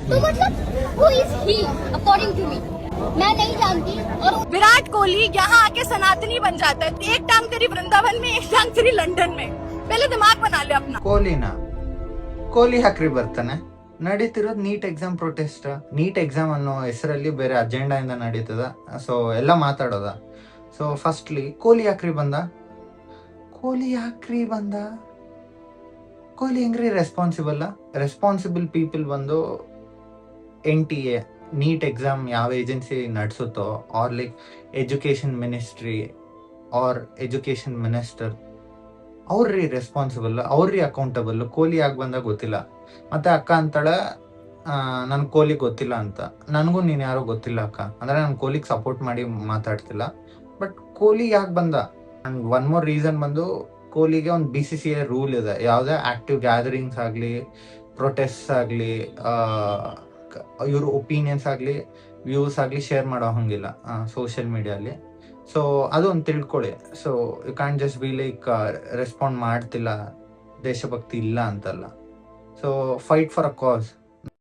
तो मतलब who is he according to me? मैं नहीं जानती। और विराट कोहली यहाँ आके सनातनी बन जाता है। एक टांग तेरी वृंदावन में, एक टांग तेरी लंदन में। पहले दिमाग बना ले अपना। ಕೊಹ್ಲಿ ಯಾಕ್ರಿ ಬರ್ತಾನೆ? ನಡೀತಿರೋದು NEET exam protest. NEET exam ಅನ್ನೋ ಹೆಸರಲ್ಲಿ ಬೇರೆ ಅಜೆಂಡಾ ಇಂದ ನಡೀತದ. ಸೊ ಎಲ್ಲ ಮಾತಾಡೋದ. ಸೊ ಫಸ್ಟ್ಲಿ ಕೊಹ್ಲಿ ಯಾಕ್ರಿ ಬಂದ? ಕೊಹ್ಲಿ ಹೆಂಗ್ರಿ ರೆಸ್ಪಾನ್ಸಿಬಲ್ ಪೀಪಲ್ ಬಂದು NTA ನೀಟ್ ಎಕ್ಸಾಮ್ ಯಾವ ಏಜೆನ್ಸಿ ನಡೆಸುತ್ತೋ or like education ministry or education minister, ಅವ್ರಿ ರೆಸ್ಪಾನ್ಸಿಬಲ್, ಅವ್ರಿ ಅಕೌಂಟಬಲ್. ಕೊಹ್ಲಿ ಯಾಕೆ ಬಂದ ಗೊತ್ತಿಲ್ಲ. ಮತ್ತೆ ಅಕ್ಕ ಅಂತಾಳೆ ನನ್ ಕೊಹ್ಲಿ ಗೊತ್ತಿಲ್ಲ ಅಂತ. ನನಗೂ ನೀನ್ ಯಾರೋ ಗೊತ್ತಿಲ್ಲ ಅಕ್ಕ ಅಂದ್ರೆ ನಾನು ಕೊಹ್ಲಿಗೆ ಸಪೋರ್ಟ್ ಮಾಡಿ ಮಾತಾಡ್ತಿಲ್ಲ. ಬಟ್ ಕೊಹ್ಲಿ ಯಾಕೆ ಬಂದ? ಅಂಡ್ ಒನ್ ಮೋರ್ ರೀಸನ್ ಬಂದು ಕೊಹ್ಲಿಗೆ ಒಂದು BCCI ರೂಲ್ ಇದೆ. ಯಾವುದೇ ಆಕ್ಟಿವ್ ಗ್ಯಾದರಿಂಗ್ಸ್ ಆಗಲಿ, ಪ್ರೊಟೆಸ್ಟ್ ಆಗಲಿ, ಇವ್ರ ಒಪಿನಿಯನ್ಸ್ ಆಗಲಿ, ವ್ಯೂಸ್ ಆಗಲಿ ಶೇರ್ ಮಾಡೋ ಹಂಗಿಲ್ಲ ಸೋಷಿಯಲ್ ಮೀಡಿಯಲ್ಲಿ. ಸೊ ಅದು ಒಂದು ತಿಳ್ಕೊಳ್ಳಿ. So you can just be like respond ಮಾಡ್ತಿಲ್ಲ, ದೇಶಭಕ್ತಿ ಇಲ್ಲ ಅಂತಲ್ಲ. So fight for a cos.